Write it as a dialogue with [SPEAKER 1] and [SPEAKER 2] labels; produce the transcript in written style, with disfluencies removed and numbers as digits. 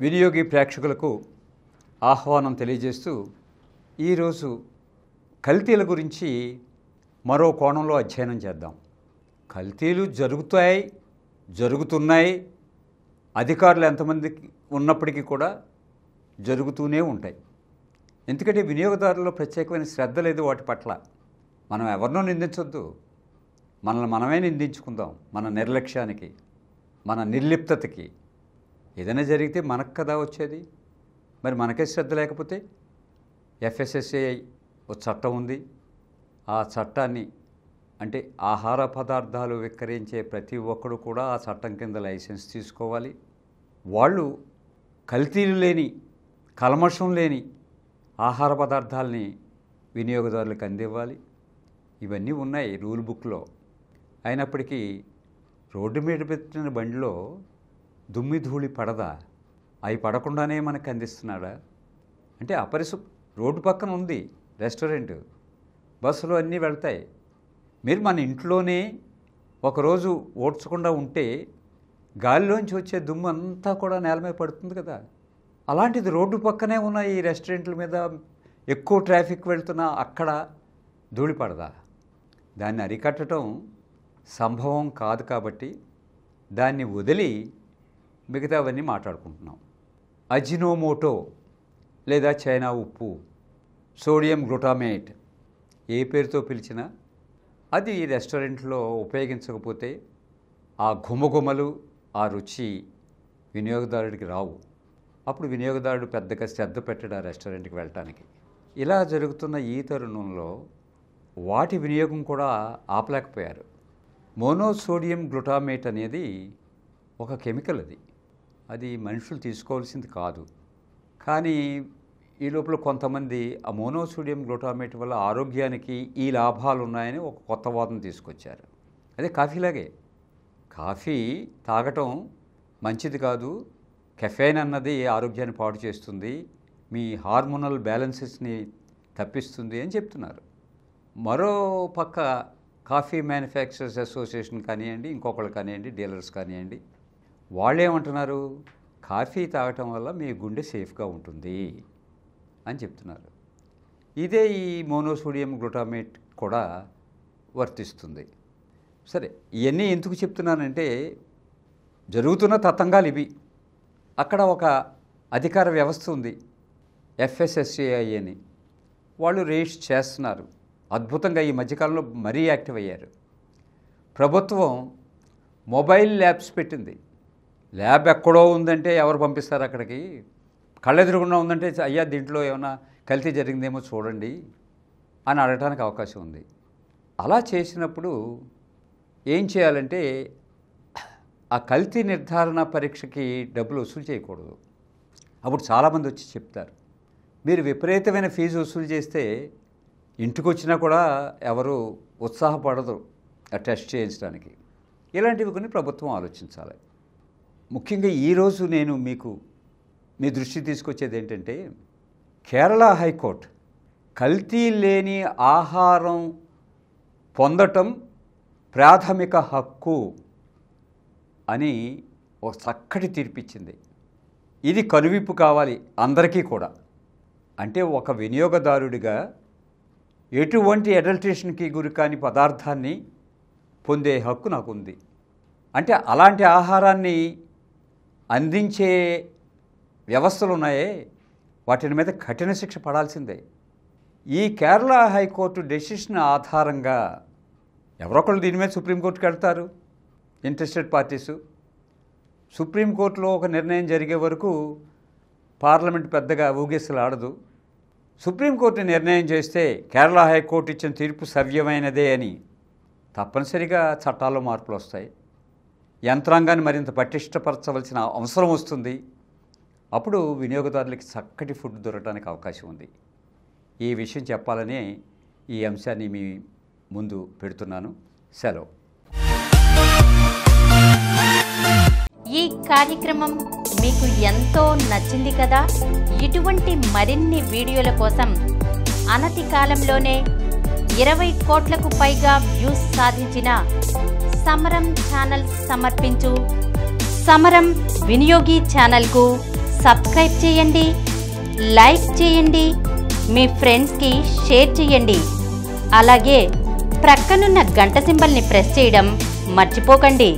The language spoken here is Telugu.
[SPEAKER 1] వినియోగి ప్రేక్షకులకు ఆహ్వానం తెలియజేస్తూ ఈరోజు కల్తీల గురించి మరో కోణంలో అధ్యయనం చేద్దాం. కల్తీలు జరుగుతున్నాయి, అధికారులు ఎంతమందికి ఉన్నప్పటికీ కూడా జరుగుతూనే ఉంటాయి. ఎందుకంటే వినియోగదారుల్లో ప్రత్యేకమైన శ్రద్ధ లేదు వాటి పట్ల. మనం ఎవరినో నిందించొద్దు, మనల్ని మనమే నిందించుకుందాం. మన నిర్లక్ష్యానికి, మన నిర్లిప్తతకి. ఏదైనా జరిగితే మనకు కదా వచ్చేది. మరి మనకే శ్రద్ధ లేకపోతే FSSAI ఒక చట్టం ఉంది. ఆ చట్టాన్ని అంటే ఆహార పదార్థాలు విక్రయించే ప్రతి ఒక్కరు కూడా ఆ చట్టం కింద లైసెన్స్ తీసుకోవాలి. వాళ్ళు కల్తీలు లేని, కల్మషం లేని ఆహార పదార్థాలని వినియోగదారులకు అందివ్వాలి. ఇవన్నీ ఉన్నాయి రూల్ బుక్లో. అయినప్పటికీ రోడ్డు మీద పెట్టిన బండిలో దుమ్మి ధూళి పడదా? అవి పడకుండానే మనకు అందిస్తున్నాడా? అంటే రోడ్డు పక్కన ఉంది రెస్టారెంట్, బస్సులు అన్నీ వెళ్తాయి. మీరు మన ఇంట్లోనే ఒకరోజు ఓడ్చకుండా ఉంటే గాలిలోంచి వచ్చే దుమ్ము అంతా కూడా నేల మీద పడుతుంది కదా. అలాంటిది రోడ్డు పక్కనే ఉన్న ఈ రెస్టారెంట్ల మీద ఎక్కువ ట్రాఫిక్ వెళ్తున్నా అక్కడ ధూళి పడదా? దాన్ని అరికట్టడం సంభవం కాదు. కాబట్టి దాన్ని వదిలి మిగతావన్నీ మాట్లాడుకుంటున్నాం. అజినోమోటో లేదా చైనా ఉప్పు, సోడియం గ్లూటామేట్, ఏ పేరుతో పిలిచినా అది రెస్టారెంట్లో ఉపయోగించకపోతే ఆ ఘుమఘుమలు, ఆ రుచి వినియోగదారుడికి రావు. అప్పుడు వినియోగదారుడు పెద్దగా శ్రద్ధ పెట్టాడు ఆ రెస్టారెంట్కి వెళ్ళటానికి. ఇలా జరుగుతున్న ఈ తరుణంలో వాటి వినియోగం కూడా ఆపలేకపోయారు. మోనోసోడియం గ్లూటామేట్ అనేది ఒక కెమికల్. అది మనుషులు తీసుకోవాల్సింది కాదు. కానీ ఈ లోపల కొంతమంది ఆ మోనోసోడియం గ్లూటామేట్ వల్ల ఆరోగ్యానికి ఈ లాభాలు ఉన్నాయని ఒక కొత్త వాదన తీసుకొచ్చారు. అదే కాఫీలాగే. కాఫీ తాగటం మంచిది కాదు, కెఫెయిన్ అన్నది ఆరోగ్యాన్ని పాడు చేస్తుంది, మీ హార్మోనల్ బ్యాలెన్సెస్ని తప్పిస్తుంది అని చెప్తున్నారు. మరో పక్క కాఫీ మ్యానుఫ్యాక్చరర్స్ అసోసియేషన్ కానివ్వండి, ఇంకొకళ్ళు కానివ్వండి, డీలర్స్ కానివ్వండి, వాళ్ళేమంటున్నారు? కాఫీ తాగటం వల్ల మీ గుండె సేఫ్గా ఉంటుంది అని చెప్తున్నారు. ఇదే ఈ మోనోసోడియం గ్లూటామేట్ కూడా వర్తిస్తుంది. సరే, ఇవన్నీ ఎందుకు చెప్తున్నానంటే జరుగుతున్న తతంగాలు ఇవి. అక్కడ ఒక అధికార వ్యవస్థ ఉంది, FSSAI అని. వాళ్ళు రేస్ చేస్తున్నారు అద్భుతంగా. ఈ మధ్యకాలంలో మరీ యాక్టివ్ అయ్యారు. ప్రభుత్వం మొబైల్ ల్యాబ్స్ పెట్టింది. ల్యాబ్ ఎక్కడో ఉందంటే ఎవరు పంపిస్తారు అక్కడికి? కళ్ళెదురుగుండా ఉందంటే అయ్యా దీంట్లో ఏమైనా కల్తీ జరిగిందేమో చూడండి అని అడగడానికి అవకాశం ఉంది. అలా చేసినప్పుడు ఏం చేయాలంటే ఆ కల్తీ నిర్ధారణ పరీక్షకి డబ్బులు వసూలు చేయకూడదు. అప్పుడు చాలామంది వచ్చి చెప్తారు, మీరు విపరీతమైన ఫీజు వసూలు చేస్తే ఇంటికి వచ్చినా కూడా ఎవరు ఉత్సాహపడదు ఆ టెస్ట్ చేయించడానికి. ఇలాంటివి కొన్ని ప్రభుత్వం ఆలోచించాలి. ముఖ్యంగా ఈరోజు నేను మీ దృష్టి తీసుకొచ్చేది ఏంటంటే, కేరళ హైకోర్టు కల్తీ లేని ఆహారం పొందటం ప్రాథమిక హక్కు అని ఒక చక్కటి తీర్పిచ్చింది. ఇది కనువిప్పు కావాలి అందరికీ కూడా. అంటే ఒక వినియోగదారుడిగా ఎటువంటి అడల్ట్రేషన్కి గురికాని పదార్థాన్ని పొందే హక్కు నాకుంది. అంటే అలాంటి ఆహారాన్ని అందించే వ్యవస్థలు ఉన్నాయే, వాటి మీద కఠిన శిక్ష పడాల్సిందే. ఈ కేరళ హైకోర్టు డెసిషన్ ఆధారంగా ఎవరొకళ్ళు దీని మీద సుప్రీంకోర్టుకి వెళ్తారు, ఇంట్రెస్టెడ్ పార్టీసు. సుప్రీంకోర్టులో ఒక నిర్ణయం జరిగే వరకు పార్లమెంట్ పెద్దగా ఊగిసలాడదు. సుప్రీంకోర్టు నిర్ణయం చేస్తే కేరళ హైకోర్టు ఇచ్చిన తీర్పు సవ్యమైనదే అని తప్పనిసరిగా చట్టాల్లో మార్పులు వస్తాయి. యంత్రాంగాన్ని మరింత పటిష్టపరచవలసిన అవసరం వస్తుంది. అప్పుడు వినియోగదారులకి చక్కటి ఫుడ్ దొరకడానికి అవకాశం ఉంది. ఈ విషయం చెప్పాలని ఈ అంశాన్ని మీ ముందు పెడుతున్నాను. సెలవు.
[SPEAKER 2] ఈ కార్యక్రమం మీకు ఎంతో నచ్చింది కదా. ఇటువంటి మరిన్ని వీడియోల కోసం అనతి కాలంలోనే 20 కోట్లకు పైగా వ్యూస్ సాధించిన సమరం ఛానల్ సమర్పించు సమరం వినియోగి ఛానల్కు సబ్స్క్రైబ్ చేయండి, లైక్ చేయండి, మీ ఫ్రెండ్స్కి షేర్ చేయండి. అలాగే ప్రక్కనున్న గంట సింబల్ని ప్రెస్ చేయడం మర్చిపోకండి.